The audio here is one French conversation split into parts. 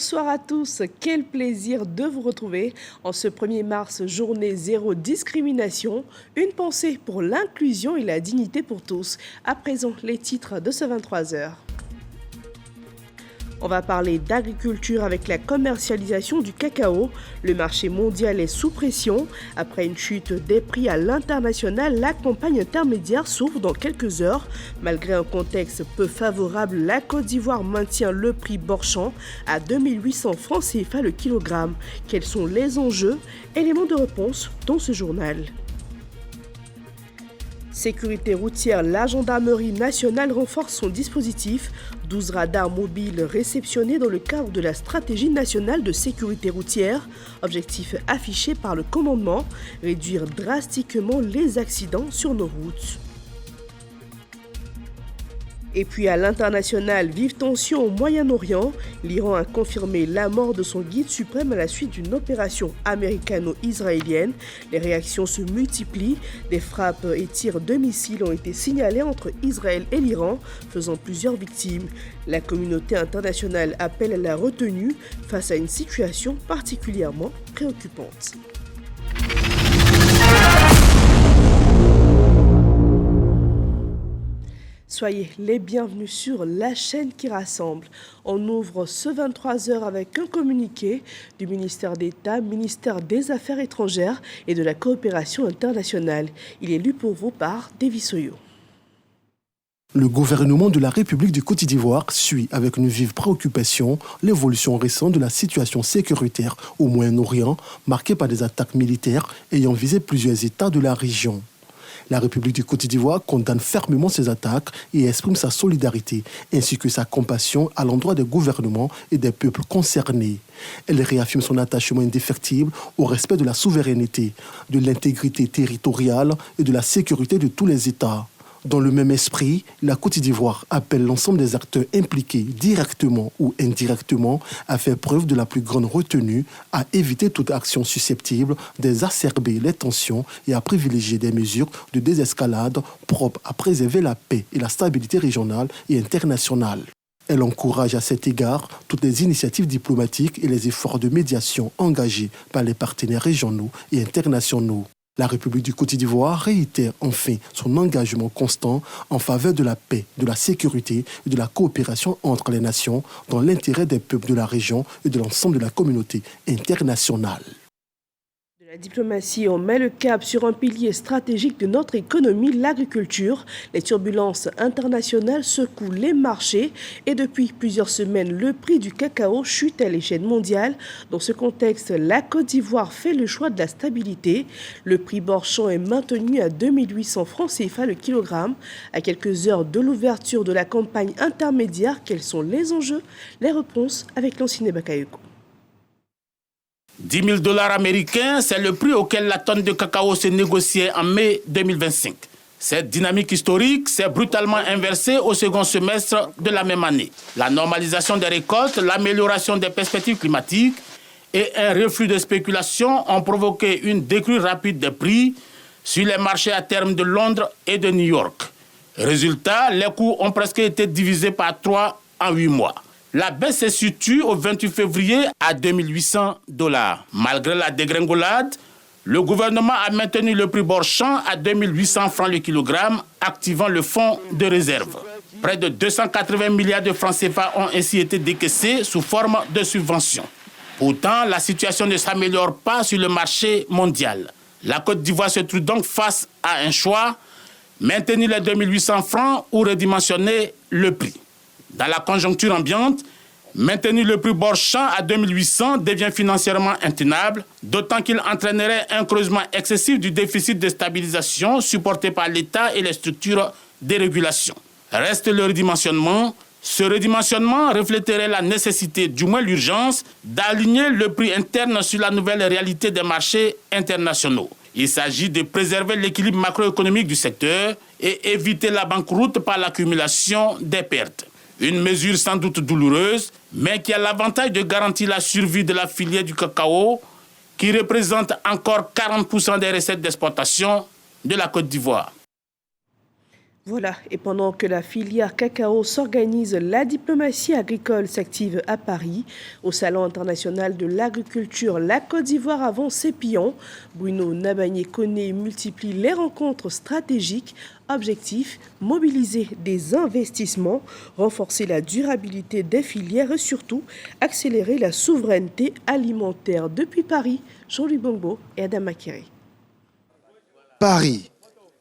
Bonsoir à tous, quel plaisir de vous retrouver en ce 1er mars, journée zéro discrimination. Une pensée pour l'inclusion et la dignité pour tous. À présent, les titres de ce 23h. On va parler d'agriculture avec la commercialisation du cacao. Le marché mondial est sous pression. Après une chute des prix à l'international, la campagne intermédiaire s'ouvre dans quelques heures. Malgré un contexte peu favorable, la Côte d'Ivoire maintient le prix Borchamp à 2800 francs CFA le kilogramme. Quels sont les enjeux? Éléments de réponse dans ce journal. Sécurité routière, la gendarmerie nationale renforce son dispositif. 12 radars mobiles réceptionnés dans le cadre de la stratégie nationale de sécurité routière. Objectif affiché par le commandement, réduire drastiquement les accidents sur nos routes. Et puis à l'international, vive tension au Moyen-Orient. L'Iran a confirmé la mort de son guide suprême à la suite d'une opération américano-israélienne. Les réactions se multiplient. Des frappes et tirs de missiles ont été signalés entre Israël et l'Iran, faisant plusieurs victimes. La communauté internationale appelle à la retenue face à une situation particulièrement préoccupante. Soyez les bienvenus sur la chaîne qui rassemble. On ouvre ce 23h avec un communiqué du ministère d'État, ministère des Affaires étrangères et de la coopération internationale. Il est lu pour vous par David Soyo. Le gouvernement de la République du Côte d'Ivoire suit avec une vive préoccupation l'évolution récente de la situation sécuritaire au Moyen-Orient, marquée par des attaques militaires ayant visé plusieurs États de la région. La République du Côte d'Ivoire condamne fermement ces attaques et exprime sa solidarité ainsi que sa compassion à l'endroit des gouvernements et des peuples concernés. Elle réaffirme son attachement indéfectible au respect de la souveraineté, de l'intégrité territoriale et de la sécurité de tous les États. Dans le même esprit, la Côte d'Ivoire appelle l'ensemble des acteurs impliqués directement ou indirectement à faire preuve de la plus grande retenue, à éviter toute action susceptible d'exacerber les tensions et à privilégier des mesures de désescalade propres à préserver la paix et la stabilité régionale et internationale. Elle encourage à cet égard toutes les initiatives diplomatiques et les efforts de médiation engagés par les partenaires régionaux et internationaux. La République du Côte d'Ivoire réitère enfin son engagement constant en faveur de la paix, de la sécurité et de la coopération entre les nations dans l'intérêt des peuples de la région et de l'ensemble de la communauté internationale. La diplomatie, on met le cap sur un pilier stratégique de notre économie, l'agriculture. Les turbulences internationales secouent les marchés et depuis plusieurs semaines, le prix du cacao chute à l'échelle mondiale. Dans ce contexte, la Côte d'Ivoire fait le choix de la stabilité. Le prix Borchamp est maintenu à 2800 francs CFA le kilogramme. À quelques heures de l'ouverture de la campagne intermédiaire, quels sont les enjeux? Les réponses avec Lanciné Bakayoko. 10 000 $ américains, c'est le prix auquel la tonne de cacao s'est négociée en mai 2025. Cette dynamique historique s'est brutalement inversée au second semestre de la même année. La normalisation des récoltes, l'amélioration des perspectives climatiques et un reflux de spéculation ont provoqué une décrue rapide des prix sur les marchés à terme de Londres et de New York. Résultat, les coûts ont presque été divisés par 3 en 8 mois. La baisse se situe au 28 février à 2800 $. Malgré la dégringolade, le gouvernement a maintenu le prix Borchamp à 2800 francs le kilogramme, activant le fonds de réserve. Près de 280 milliards de francs CFA ont ainsi été décaissés sous forme de subventions. Pourtant, la situation ne s'améliore pas sur le marché mondial. La Côte d'Ivoire se trouve donc face à un choix, maintenir les 2800 francs ou redimensionner le prix. Dans la conjoncture ambiante, maintenir le prix Borchamp à 2800 devient financièrement intenable, d'autant qu'il entraînerait un creusement excessif du déficit de stabilisation supporté par l'État et les structures de régulation. Reste le redimensionnement. Ce redimensionnement reflèterait la nécessité, du moins l'urgence, d'aligner le prix interne sur la nouvelle réalité des marchés internationaux. Il s'agit de préserver l'équilibre macroéconomique du secteur et éviter la banqueroute par l'accumulation des pertes. Une mesure sans doute douloureuse, mais qui a l'avantage de garantir la survie de la filière du cacao, qui représente encore 40% des recettes d'exportation de la Côte d'Ivoire. Voilà, et pendant que la filière cacao s'organise, la diplomatie agricole s'active à Paris. Au Salon international de l'agriculture, la Côte d'Ivoire avance ses pions. Bruno Nabagné-Koné multiplie les rencontres stratégiques. Objectif, mobiliser des investissements, renforcer la durabilité des filières et surtout accélérer la souveraineté alimentaire. Depuis Paris, Jean-Louis Bongo et Adam Makiri. Paris.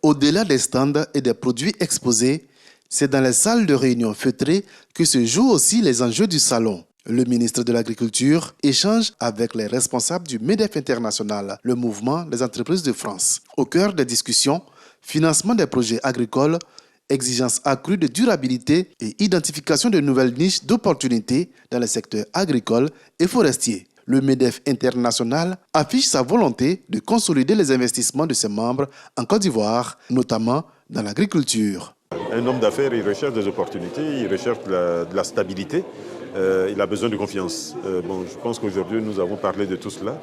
Au-delà des stands et des produits exposés, c'est dans les salles de réunion feutrées que se jouent aussi les enjeux du salon. Le ministre de l'Agriculture échange avec les responsables du MEDEF International, le mouvement des entreprises de France. Au cœur des discussions, financement des projets agricoles, exigences accrues de durabilité et identification de nouvelles niches d'opportunités dans les secteurs agricoles et forestiers. Le MEDEF International affiche sa volonté de consolider les investissements de ses membres en Côte d'Ivoire, notamment dans l'agriculture. Un homme d'affaires, il recherche des opportunités, il recherche de la stabilité, il a besoin de confiance. Je pense qu'aujourd'hui, nous avons parlé de tout cela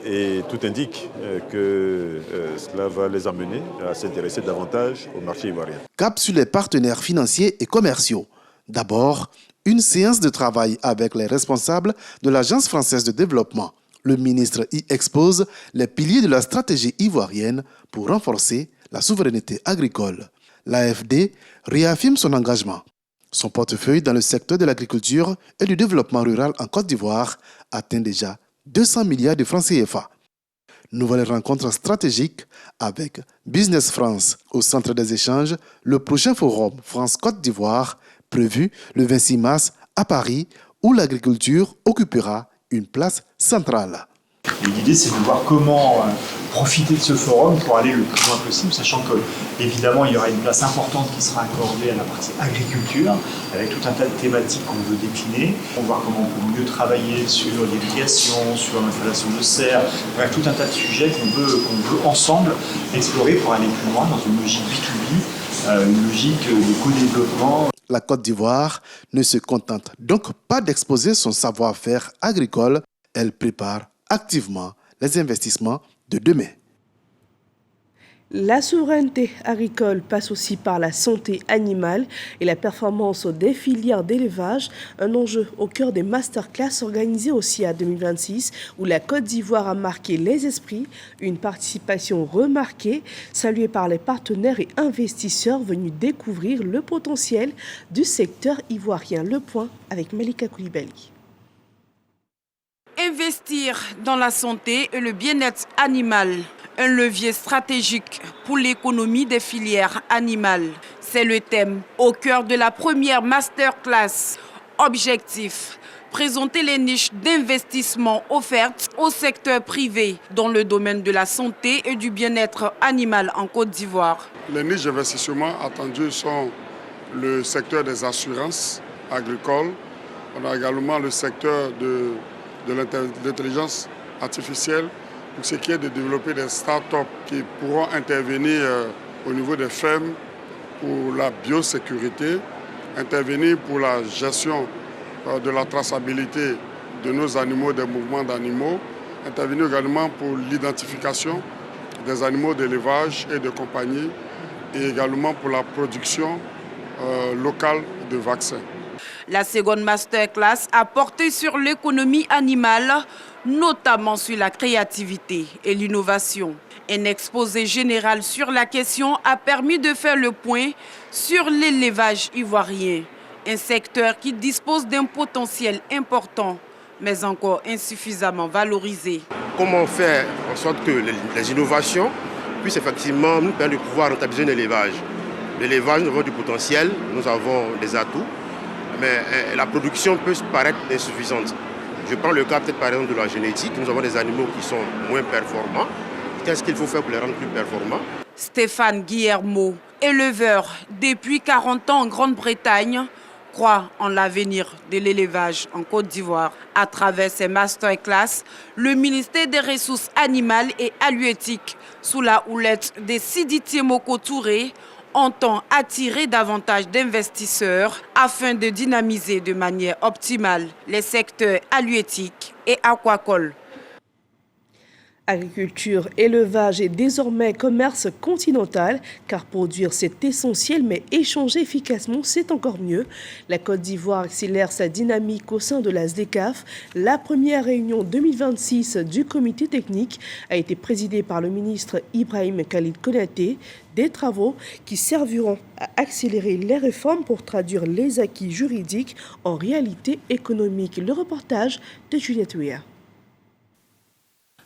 et tout indique que cela va les amener à s'intéresser davantage au marché ivoirien. Cap sur les partenaires financiers et commerciaux. D'abord, une séance de travail avec les responsables de l'Agence française de développement. Le ministre y expose les piliers de la stratégie ivoirienne pour renforcer la souveraineté agricole. L'AFD réaffirme son engagement. Son portefeuille dans le secteur de l'agriculture et du développement rural en Côte d'Ivoire atteint déjà 200 milliards de francs CFA. Nouvelle rencontre stratégique avec Business France au centre des échanges, le prochain forum France-Côte d'Ivoire prévu le 26 mars à Paris où l'agriculture occupera une place centrale. L'idée, c'est de voir comment profiter de ce forum pour aller le plus loin possible, sachant qu'évidemment, il y aura une place importante qui sera accordée à la partie agriculture, avec tout un tas de thématiques qu'on veut décliner. On va voir comment on peut mieux travailler sur l'irrigation, sur l'installation de serres, bref, tout un tas de sujets qu'on veut ensemble explorer pour aller plus loin dans une logique B2B, une logique de co-développement. La Côte d'Ivoire ne se contente donc pas d'exposer son savoir-faire agricole, elle prépare activement les investissements de demain. La souveraineté agricole passe aussi par la santé animale et la performance des filières d'élevage, un enjeu au cœur des masterclass organisés aussi à 2026 où la Côte d'Ivoire a marqué les esprits, une participation remarquée, saluée par les partenaires et investisseurs venus découvrir le potentiel du secteur ivoirien. Le point avec Malika Koulibaly. Investir dans la santé et le bien-être animal, un levier stratégique pour l'économie des filières animales. C'est le thème au cœur de la première masterclass. Objectif, présenter les niches d'investissement offertes au secteur privé dans le domaine de la santé et du bien-être animal en Côte d'Ivoire. Les niches d'investissement attendues sont le secteur des assurances agricoles. On a également le secteur de l'intelligence artificielle, pour ce qui est de développer des start-up qui pourront intervenir au niveau des fermes pour la biosécurité, intervenir pour la gestion de la traçabilité de nos animaux, des mouvements d'animaux, intervenir également pour l'identification des animaux d'élevage et de compagnie et également pour la production locale de vaccins. La seconde masterclass a porté sur l'économie animale, notamment sur la créativité et l'innovation. Un exposé général sur la question a permis de faire le point sur l'élevage ivoirien, un secteur qui dispose d'un potentiel important, mais encore insuffisamment valorisé. Comment faire en sorte que les innovations puissent effectivement nous permettre de pouvoir rentabiliser l'élevage. L'élevage, nous avons du potentiel, nous avons des atouts, mais la production peut paraître insuffisante. Je prends le cas peut-être par exemple de la génétique. Nous avons des animaux qui sont moins performants. Qu'est-ce qu'il faut faire pour les rendre plus performants? Stéphane Guillermo, éleveur depuis 40 ans en Grande-Bretagne, croit en l'avenir de l'élevage en Côte d'Ivoire. À travers ces masterclass, le ministère des Ressources animales et halieutiques, sous la houlette de Sidiki Moko Touré, entend attirer davantage d'investisseurs afin de dynamiser de manière optimale les secteurs halieutiques et aquacoles. Agriculture, élevage et désormais commerce continental, car produire c'est essentiel, mais échanger efficacement c'est encore mieux. La Côte d'Ivoire accélère sa dynamique au sein de la SDECAF. La première réunion 2026 du comité technique a été présidée par le ministre Ibrahim Khalil Konaté. Des travaux qui serviront à accélérer les réformes pour traduire les acquis juridiques en réalité économique. Le reportage de Juliette Ouya.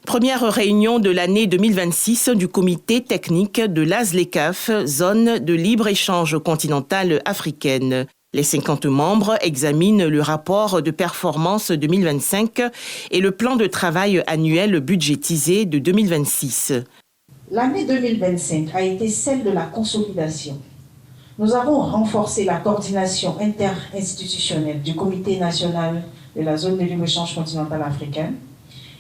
Première réunion de l'année 2026 du comité technique de l'ASLECAF, zone de libre-échange continentale africaine. Les 50 membres examinent le rapport de performance 2025 et le plan de travail annuel budgétisé de 2026. L'année 2025 a été celle de la consolidation. Nous avons renforcé la coordination interinstitutionnelle du Comité national de la zone de libre-échange continentale africaine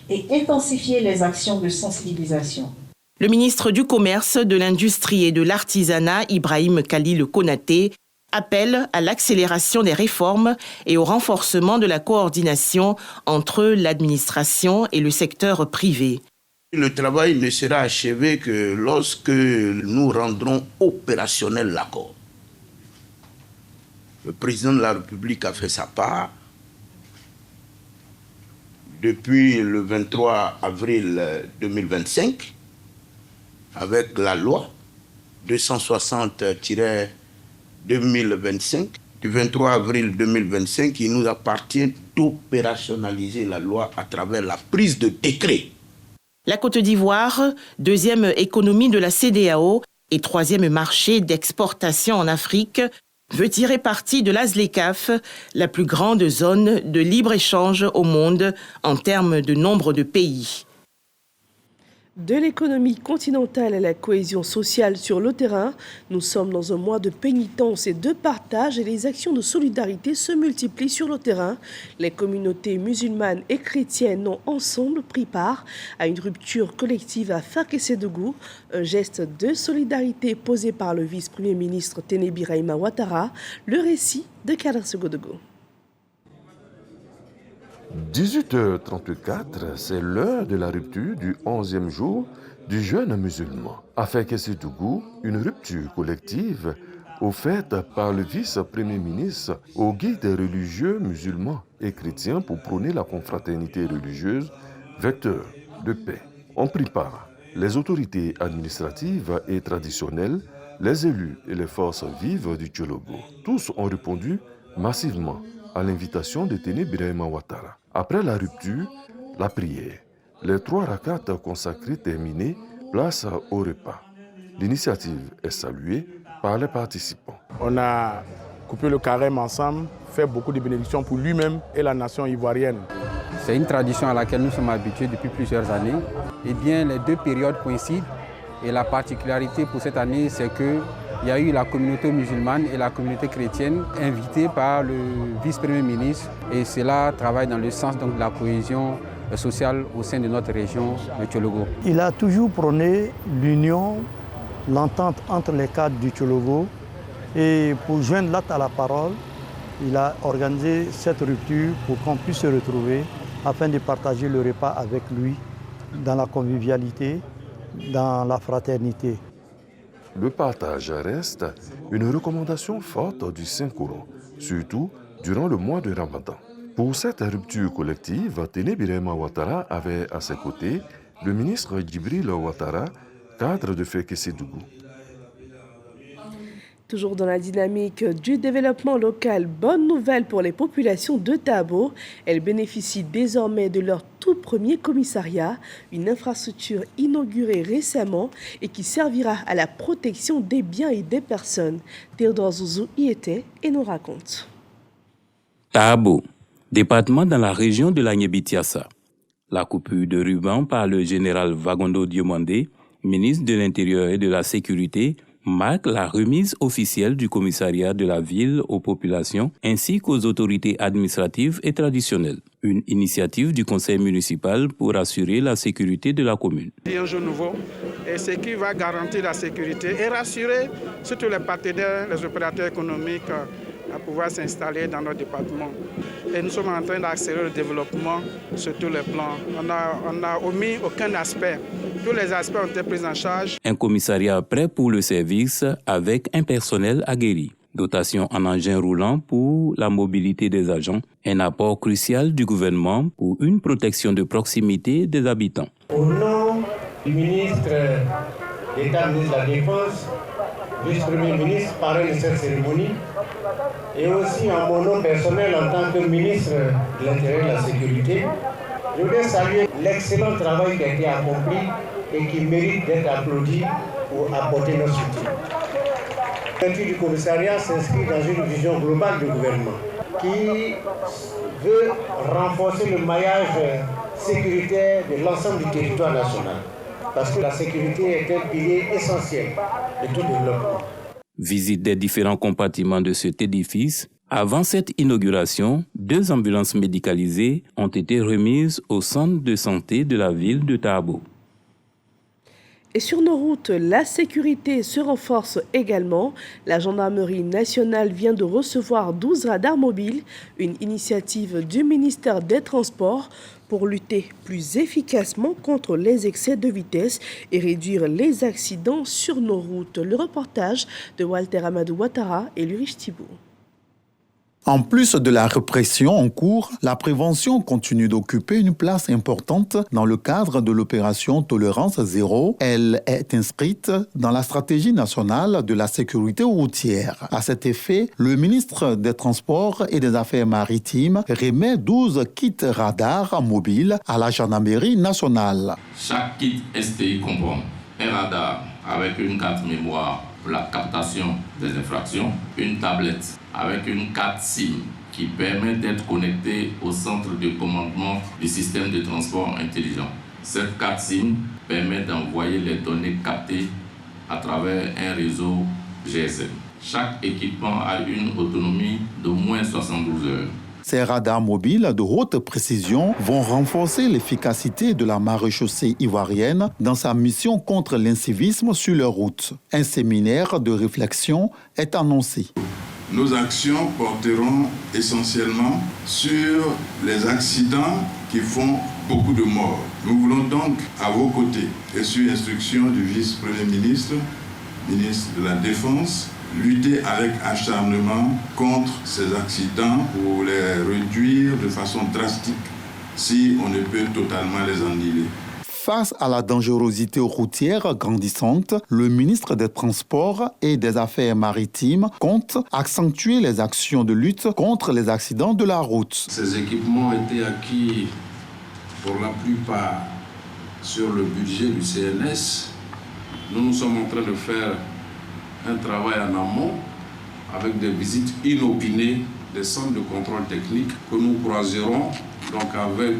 et intensifié les actions de sensibilisation. Le ministre du Commerce, de l'Industrie et de l'Artisanat, Ibrahim Khalil Konaté, appelle à l'accélération des réformes et au renforcement de la coordination entre l'administration et le secteur privé. Le travail ne sera achevé que lorsque nous rendrons opérationnel l'accord. Le président de la République a fait sa part. Depuis le 23 avril 2025, avec la loi 260-2025, du 23 avril 2025, il nous appartient d'opérationnaliser la loi à travers la prise de décret. La Côte d'Ivoire, deuxième économie de la CEDEAO et troisième marché d'exportation en Afrique, veut tirer parti de l'ASLECAF, la plus grande zone de libre-échange au monde en termes de nombre de pays. De l'économie continentale à la cohésion sociale sur le terrain, nous sommes dans un mois de pénitence et de partage et les actions de solidarité se multiplient sur le terrain. Les communautés musulmanes et chrétiennes ont ensemble pris part à une rupture collective à Fakésédougou, un geste de solidarité posé par le vice-premier ministre Téné Birahima Ouattara. Le récit de Kader Segodogo. 18h34, c'est l'heure de la rupture du 11e jour du jeûne musulman. À Fakésédougou, une rupture collective offerte par le vice-premier ministre aux guides religieux musulmans et chrétiens pour prôner la confraternité religieuse, vecteur de paix. Ont pris part les autorités administratives et traditionnelles, les élus et les forces vives du Tchologo. Tous ont répondu massivement à l'invitation de Téné Birahima Ouattara. Après la rupture, la prière. Les 3 rakats consacrés terminés, place au repas. L'initiative est saluée par les participants. On a coupé le carême ensemble, fait beaucoup de bénédictions pour lui-même et la nation ivoirienne. C'est une tradition à laquelle nous sommes habitués depuis plusieurs années. Eh bien, les 2 périodes coïncident et la particularité pour cette année, c'est que il y a eu la communauté musulmane et la communauté chrétienne invitées par le vice-premier ministre et cela travaille dans le sens donc, de la cohésion sociale au sein de notre région de Tchologo. Il a toujours prôné l'union, l'entente entre les cadres du Tchologo et pour joindre l'acte à la parole, il a organisé cette rupture pour qu'on puisse se retrouver afin de partager le repas avec lui dans la convivialité, dans la fraternité. Le partage reste une recommandation forte du Saint-Coran, surtout durant le mois de Ramadan. Pour cette rupture collective, Téné Birahima Ouattara avait à ses côtés le ministre Djibril Ouattara, cadre de Fakésédougou. Toujours dans la dynamique du développement local, bonne nouvelle pour les populations de Dabo. Elles bénéficient désormais de leur tout premier commissariat, une infrastructure inaugurée récemment et qui servira à la protection des biens et des personnes. Théodore Zouzou y était et nous raconte. Dabo, département dans la région de l'Agnébitiassa. La coupure de ruban par le général Wagondo Diomandé, ministre de l'Intérieur et de la Sécurité, marque la remise officielle du commissariat de la ville aux populations ainsi qu'aux autorités administratives et traditionnelles. Une initiative du conseil municipal pour assurer la sécurité de la commune. C'est un jeu nouveau et ce qui va garantir la sécurité et rassurer surtout les partenaires, les opérateurs économiques à pouvoir s'installer dans notre département. et nous sommes en train d'accélérer le développement sur tous les plans. On n'a omis aucun aspect. Tous les aspects ont été pris en charge. Un commissariat prêt pour le service avec un personnel aguerri. Dotation en engins roulants pour la mobilité des agents. Un apport crucial du gouvernement pour une protection de proximité des habitants. Au nom du ministre d'État, ministre de la Défense, vice-premier ministre, parrain de cette cérémonie, et aussi en mon nom personnel en tant que ministre de l'Intérieur et de la Sécurité, je voudrais saluer l'excellent travail qui a été accompli et qui mérite d'être applaudi pour apporter notre soutien. L'ouverture du commissariat s'inscrit dans une vision globale du gouvernement qui veut renforcer le maillage sécuritaire de l'ensemble du territoire national. Parce que la sécurité est un pilier essentiel de tout développement. Visite des différents compartiments de cet édifice. Avant cette inauguration, 2 ambulances médicalisées ont été remises au centre de santé de la ville de Tabo. Et sur nos routes, la sécurité se renforce également. La gendarmerie nationale vient de recevoir 12 radars mobiles, une initiative du ministère des Transports pour lutter plus efficacement contre les excès de vitesse et réduire les accidents sur nos routes. Le reportage de Walter Amadou Ouattara et Lurich Thibault. En plus de la répression en cours, la prévention continue d'occuper une place importante dans le cadre de l'opération Tolérance Zéro. Elle est inscrite dans la stratégie nationale de la sécurité routière. À cet effet, le ministre des Transports et des Affaires maritimes remet 12 kits radars mobiles à la gendarmerie nationale. Chaque kit STI comprend un radar avec une carte mémoire pour la captation des infractions, une tablette avec une carte SIM qui permet d'être connecté au centre de commandement du système de transport intelligent. Cette carte SIM permet d'envoyer les données captées à travers un réseau GSM. Chaque équipement a une autonomie de moins 72 heures. Ces radars mobiles de haute précision vont renforcer l'efficacité de la maréchaussée ivoirienne dans sa mission contre l'incivisme sur les routes. Un séminaire de réflexion est annoncé. Nos actions porteront essentiellement sur les accidents qui font beaucoup de morts. Nous voulons donc, à vos côtés et sur instruction du vice-premier ministre, ministre de la Défense, lutter avec acharnement contre ces accidents pour les réduire de façon drastique si on ne peut totalement les annihiler. Face à la dangerosité routière grandissante, le ministre des Transports et des Affaires maritimes compte accentuer les actions de lutte contre les accidents de la route. Ces équipements ont été acquis pour la plupart sur le budget du CNS. Nous sommes en train de faire un travail en amont avec des visites inopinées des centres de contrôle technique que nous croiserons donc avec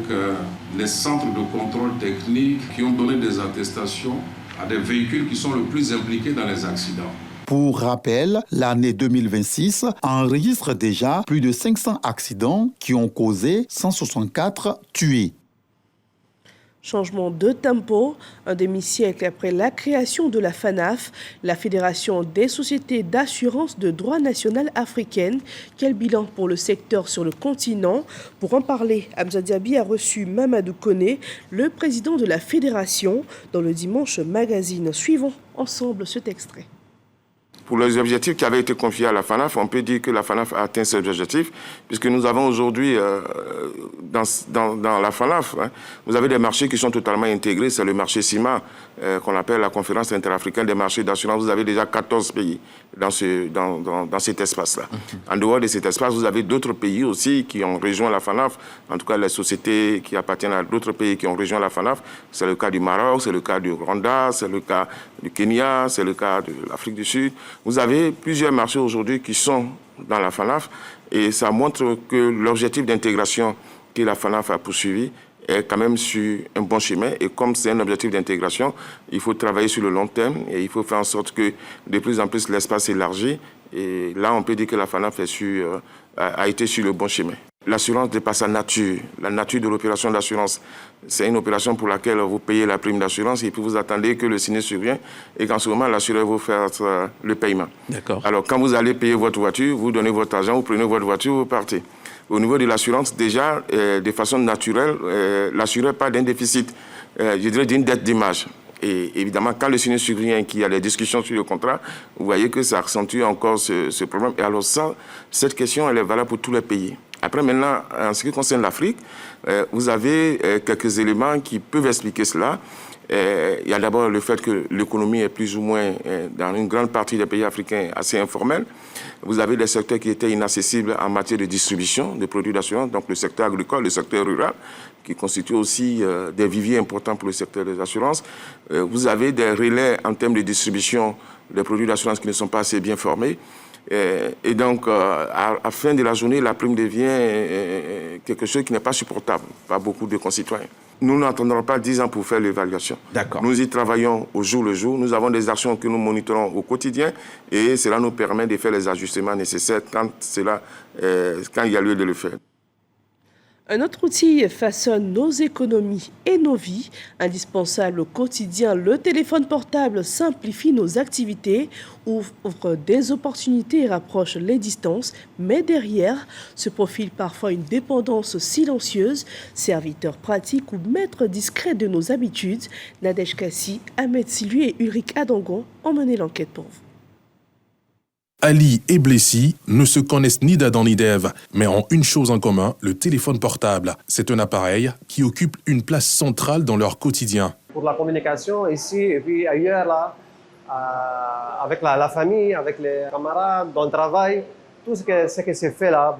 les centres de contrôle technique qui ont donné des attestations à des véhicules qui sont le plus impliqués dans les accidents. Pour rappel, l'année 2026 enregistre déjà plus de 500 accidents qui ont causé 164 tués. Changement de tempo, un demi-siècle après la création de la FANAF, la Fédération des sociétés d'assurance de droit national africaine. Quel bilan pour le secteur sur le continent? Pour en parler, Hamza Diaby a reçu Mamadou Koné, le président de la Fédération, dans le Dimanche Magazine. Suivons ensemble cet extrait. Pour les objectifs qui avaient été confiés à la FANAF, on peut dire que la FANAF a atteint ses objectifs, puisque nous avons aujourd'hui, dans la FANAF, vous avez des marchés qui sont totalement intégrés. C'est le marché CIMA, qu'on appelle la Conférence interafricaine des marchés d'assurance. Vous avez déjà 14 pays dans cet espace-là. En dehors de cet espace, vous avez d'autres pays aussi qui ont rejoint la FANAF, en tout cas les sociétés qui appartiennent à d'autres pays qui ont rejoint la FANAF. C'est le cas du Maroc, c'est le cas du Rwanda, c'est le cas du Kenya, c'est le cas de l'Afrique du Sud. Vous avez plusieurs marchés aujourd'hui qui sont dans la FANAF et ça montre que l'objectif d'intégration que la FANAF a poursuivi est quand même sur un bon chemin. Et comme c'est un objectif d'intégration, il faut travailler sur le long terme et il faut faire en sorte que de plus en plus l'espace s'élargit. Et là, on peut dire que la FANAF a été sur le bon chemin. L'assurance dépasse la nature de l'opération d'assurance. C'est une opération pour laquelle vous payez la prime d'assurance et puis vous attendez que le sinistre survienne et qu'en ce moment, l'assureur vous fasse le paiement. D'accord. Alors, quand vous allez payer votre voiture, vous donnez votre argent, vous prenez votre voiture, vous partez. Au niveau de l'assurance, déjà, de façon naturelle, l'assureur part d'un déficit, je dirais d'une dette d'image. Et évidemment, quand le sinistre survient et qu'il y a des discussions sur le contrat, vous voyez que ça accentue encore ce problème. Et alors ça, cette question, elle est valable pour tous les pays. Après, maintenant, en ce qui concerne l'Afrique, vous avez quelques éléments qui peuvent expliquer cela. Il y a d'abord le fait que l'économie est plus ou moins, dans une grande partie des pays africains, assez informelle. Vous avez des secteurs qui étaient inaccessibles en matière de distribution de produits d'assurance, donc le secteur agricole, le secteur rural, qui constituent aussi des viviers importants pour le secteur des assurances. Vous avez des relais en termes de distribution des produits d'assurance qui ne sont pas assez bien formés. Et donc, à la fin de la journée, la prime devient quelque chose qui n'est pas supportable par beaucoup de concitoyens. Nous n'attendrons pas 10 ans pour faire l'évaluation. Nous y travaillons au jour le jour. Nous avons des actions que nous monitorons au quotidien et cela nous permet de faire les ajustements nécessaires quand il y a lieu de le faire. Un autre outil façonne nos économies et nos vies. Indispensable au quotidien, le téléphone portable simplifie nos activités, ouvre des opportunités et rapproche les distances. Mais derrière se profile parfois une dépendance silencieuse. Serviteur pratique ou maître discret de nos habitudes, Nadège Kassi, Ahmed Silu et Ulrich Adangon ont mené l'enquête pour vous. Ali et Blessy ne se connaissent ni d'Adam ni d'Ève, mais ont une chose en commun, le téléphone portable. C'est un appareil qui occupe une place centrale dans leur quotidien. Pour la communication ici et puis ailleurs, là, avec la famille, avec les camarades, dans le travail, tout ce que c'est fait là,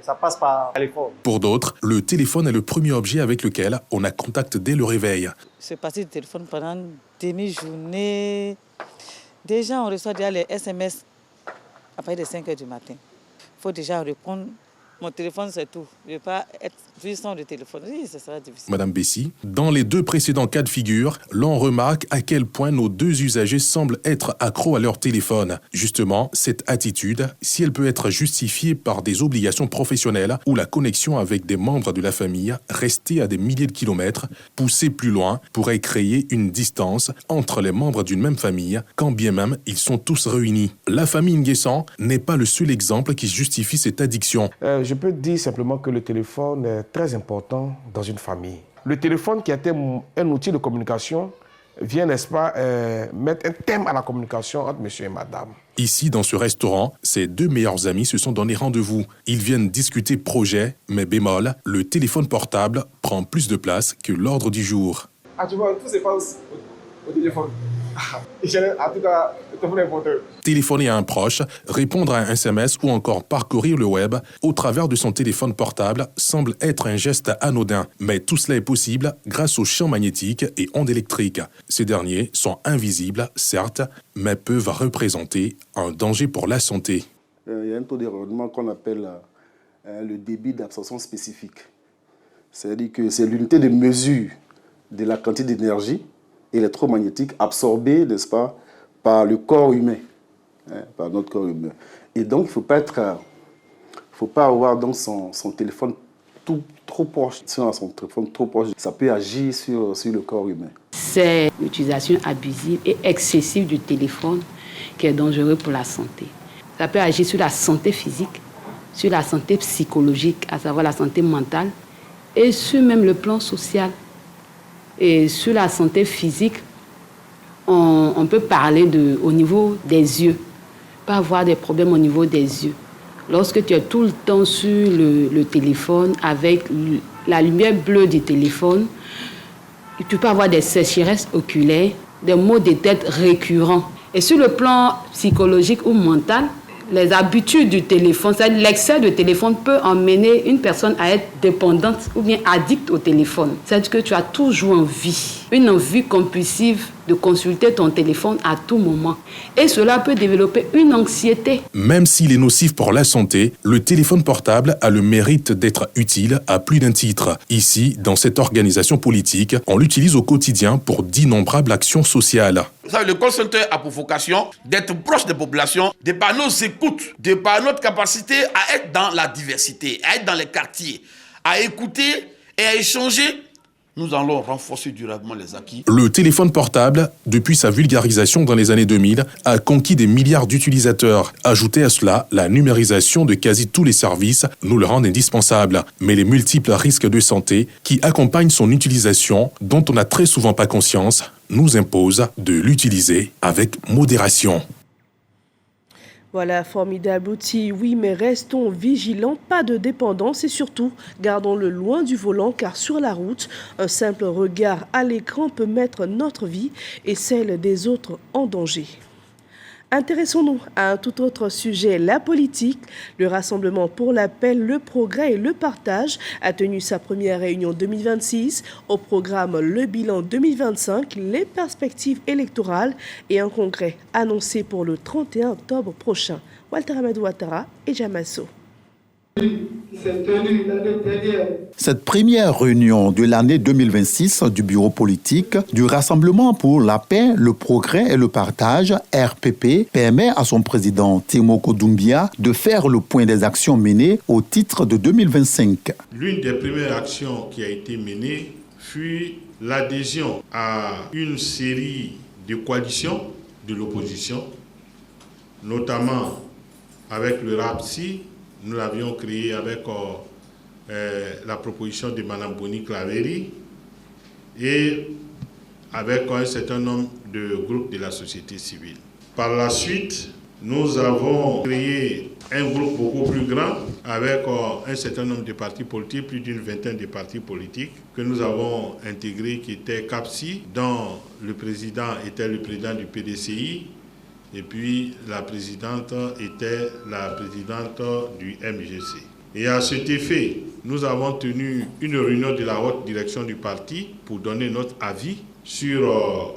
ça passe par téléphone. Pour d'autres, le téléphone est le premier objet avec lequel on a contact dès le réveil. C'est passé du téléphone pendant demi-journée. Déjà, on reçoit déjà les SMS. À partir de 5 h du matin, il faut déjà répondre. Mon téléphone, c'est tout. Je ne vais pas être puissant de téléphone. Oui, ça sera difficile. Madame Bessy, dans les deux précédents cas de figure, l'on remarque à quel point nos deux usagers semblent être accros à leur téléphone. Justement, cette attitude, si elle peut être justifiée par des obligations professionnelles ou la connexion avec des membres de la famille, rester à des milliers de kilomètres, pousser plus loin, pourrait créer une distance entre les membres d'une même famille, quand bien même ils sont tous réunis. La famille Nguessan n'est pas le seul exemple qui justifie cette addiction. Je peux dire simplement que le téléphone est très important dans une famille. Le téléphone qui était un outil de communication vient, n'est-ce pas, mettre un thème à la communication entre monsieur et madame. Ici, dans ce restaurant, ces deux meilleurs amis se sont donné rendez-vous. Ils viennent discuter projet, mais bémol, le téléphone portable prend plus de place que l'ordre du jour. Ah, tu vois, tout se passe au téléphone. En tout cas, le téléphone est important. Téléphoner à un proche, répondre à un SMS ou encore parcourir le web au travers de son téléphone portable semble être un geste anodin. Mais tout cela est possible grâce aux champs magnétiques et ondes électriques. Ces derniers sont invisibles, certes, mais peuvent représenter un danger pour la santé. Il y a un taux de rayonnement qu'on appelle le débit d'absorption spécifique. C'est-à-dire que c'est l'unité de mesure de la quantité d'énergie électromagnétique absorbée, n'est-ce pas, par le corps humain, par notre corps humain. Et donc, il ne faut pas avoir donc son téléphone trop proche. Si on a son téléphone trop proche, ça peut agir sur le corps humain. C'est l'utilisation abusive et excessive du téléphone qui est dangereux pour la santé. Ça peut agir sur la santé physique, sur la santé psychologique, à savoir la santé mentale, et sur même le plan social. Et sur la santé physique, on peut parler au niveau des yeux, pas avoir des problèmes au niveau des yeux. Lorsque tu es tout le temps sur le téléphone, avec la lumière bleue du téléphone, tu peux avoir des sécheresses oculaires, des maux de tête récurrents. Et sur le plan psychologique ou mental, les habitudes du téléphone, c'est-à-dire l'excès de téléphone peut emmener une personne à être dépendante ou bien addict au téléphone. C'est-à-dire que tu as toujours une envie compulsive de consulter ton téléphone à tout moment. Et cela peut développer une anxiété. Même s'il est nocif pour la santé, le téléphone portable a le mérite d'être utile à plus d'un titre. Ici, dans cette organisation politique, on l'utilise au quotidien pour d'innombrables actions sociales. Vous savez, le call center a pour vocation d'être proche des populations, de par nos écoutes, de par notre capacité à être dans la diversité, à être dans les quartiers, à écouter et à échanger nous allons renforcer durablement les acquis. Le téléphone portable, depuis sa vulgarisation dans les années 2000, a conquis des milliards d'utilisateurs. Ajoutez à cela la numérisation de quasi tous les services nous le rendent indispensable. Mais les multiples risques de santé qui accompagnent son utilisation, dont on n'a très souvent pas conscience, nous imposent de l'utiliser avec modération. Voilà, formidable outil, oui, mais restons vigilants, pas de dépendance et surtout, gardons-le loin du volant car sur la route, un simple regard à l'écran peut mettre notre vie et celle des autres en danger. Intéressons-nous à un tout autre sujet, la politique. Le Rassemblement pour la paix, le progrès et le partage a tenu sa première réunion 2026. Au programme, le bilan 2025, les perspectives électorales et un congrès annoncé pour le 31 octobre prochain. Walter Amadou Ouattara et Jamasso. Cette première réunion de l'année 2026 du bureau politique du Rassemblement pour la paix, le progrès et le partage, RPP, permet à son président Temoko Doumbia de faire le point des actions menées au titre de 2025. L'une des premières actions qui a été menée fut l'adhésion à une série de coalitions de l'opposition, notamment avec le RAPSI. Nous l'avions créé avec la proposition de Mme Boni Claveri et avec un certain nombre de groupes de la société civile. Par la suite, nous avons créé un groupe beaucoup plus grand avec un certain nombre de partis politiques, plus d'une vingtaine de partis politiques que nous avons intégrés qui étaient CAPSI, dont le président était le président du PDCI, et puis la présidente était la présidente du MGC. Et à cet effet, nous avons tenu une réunion de la haute direction du parti pour donner notre avis sur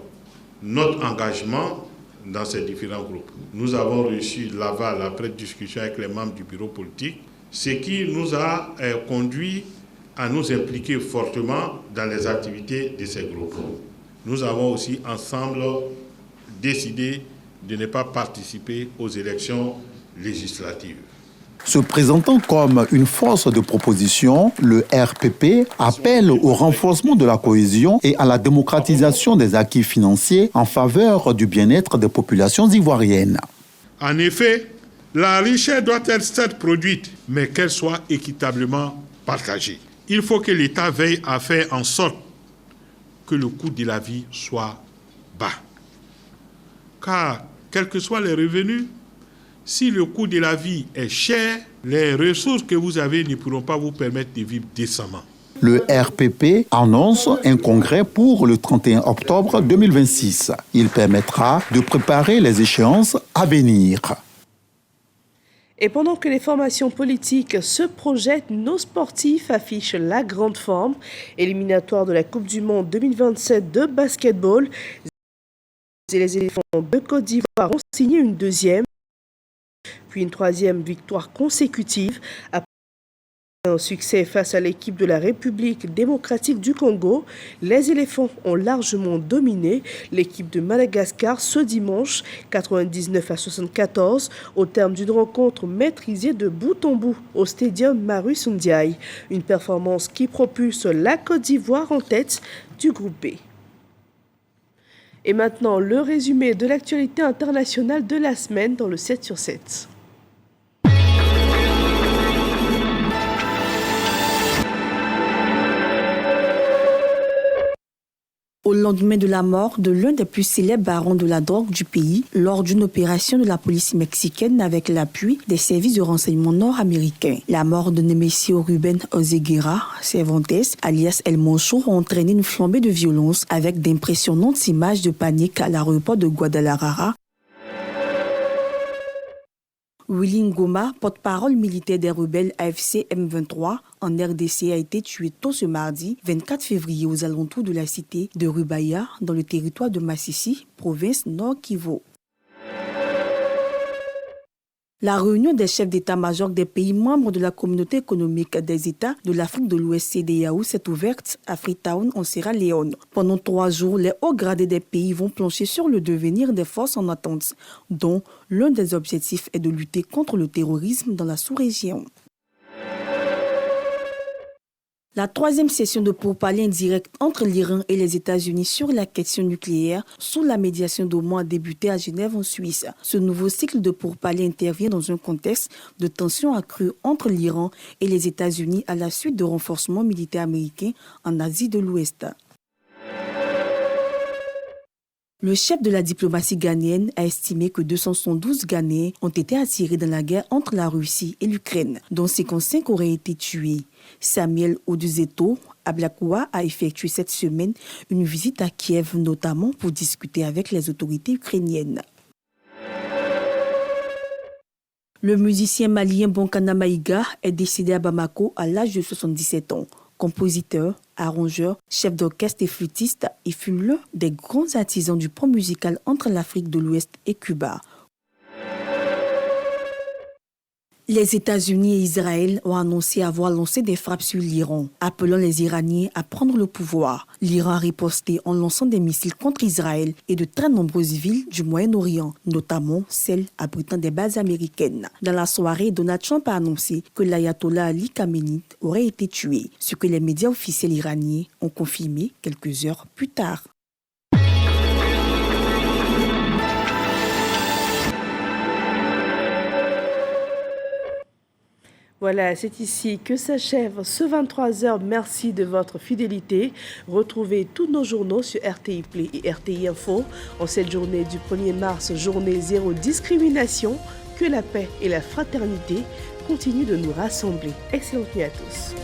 notre engagement dans ces différents groupes. Nous avons reçu l'aval après discussion avec les membres du bureau politique, ce qui nous a conduit à nous impliquer fortement dans les activités de ces groupes. Nous avons aussi ensemble décidé de ne pas participer aux élections législatives. Se présentant comme une force de proposition, le RPP appelle au renforcement de la cohésion et à la démocratisation des acquis financiers en faveur du bien-être des populations ivoiriennes. En effet, la richesse doit être certes produite, mais qu'elle soit équitablement partagée. Il faut que l'État veille à faire en sorte que le coût de la vie soit bas. Car, quels que soient les revenus, si le coût de la vie est cher, les ressources que vous avez ne pourront pas vous permettre de vivre décemment. Le RPP annonce un congrès pour le 31 octobre 2026. Il permettra de préparer les échéances à venir. Et pendant que les formations politiques se projettent, nos sportifs affichent la grande forme. Éliminatoire de la Coupe du Monde 2027 de basketball. Et les éléphants de Côte d'Ivoire ont signé une deuxième, puis une troisième victoire consécutive. Après un succès face à l'équipe de la République démocratique du Congo, les éléphants ont largement dominé l'équipe de Madagascar ce dimanche, 99-74, au terme d'une rencontre maîtrisée de bout en bout au Stadium Marius Ndiaye. Une performance qui propulse la Côte d'Ivoire en tête du groupe B. Et maintenant, le résumé de l'actualité internationale de la semaine dans le 7 sur 7. Au lendemain de la mort de l'un des plus célèbres barons de la drogue du pays, lors d'une opération de la police mexicaine avec l'appui des services de renseignement nord-américains. La mort de Nemesio Ruben Oseguera Cervantes, alias El Moncho, a entraîné une flambée de violence avec d'impressionnantes images de panique à l'aéroport de Guadalajara. Willy Ngoma, porte-parole militaire des rebelles AFC M23 en RDC, a été tué tôt ce mardi 24 février aux alentours de la cité de Rubaya, dans le territoire de Massissi, province Nord Kivu. La réunion des chefs d'état-major des pays membres de la communauté économique des États de l'Afrique de l'Ouest CEDEAO s'est ouverte à Freetown en Sierra Leone. Pendant 3 jours, les hauts gradés des pays vont plancher sur le devenir des forces en attente, dont l'un des objectifs est de lutter contre le terrorisme dans la sous-région. La troisième session de pourparlers indirect entre l'Iran et les États-Unis sur la question nucléaire sous la médiation d'Oman a débuté à Genève en Suisse. Ce nouveau cycle de pourparlers intervient dans un contexte de tensions accrues entre l'Iran et les États-Unis à la suite de renforcements militaires américains en Asie de l'Ouest. Le chef de la diplomatie ghanéenne a estimé que 272 Ghanéens ont été attirés dans la guerre entre la Russie et l'Ukraine, dont 55 auraient été tués. Samuel Oduzeto Ablakoua a effectué cette semaine une visite à Kiev, notamment pour discuter avec les autorités ukrainiennes. Le musicien malien Bonkana Maïga est décédé à Bamako à l'âge de 77 ans. Compositeur, arrangeur, chef d'orchestre et flûtiste, il fut l'un des grands artisans du pont musical entre l'Afrique de l'Ouest et Cuba. Les États-Unis et Israël ont annoncé avoir lancé des frappes sur l'Iran, appelant les Iraniens à prendre le pouvoir. L'Iran a riposté en lançant des missiles contre Israël et de très nombreuses villes du Moyen-Orient, notamment celles abritant des bases américaines. Dans la soirée, Donald Trump a annoncé que l'ayatollah Ali Khamenei aurait été tué, ce que les médias officiels iraniens ont confirmé quelques heures plus tard. Voilà, c'est ici que s'achève ce 23h. Merci de votre fidélité. Retrouvez tous nos journaux sur RTI Play et RTI Info. En cette journée du 1er mars, journée zéro discrimination, que la paix et la fraternité continuent de nous rassembler. Excellente nuit à tous.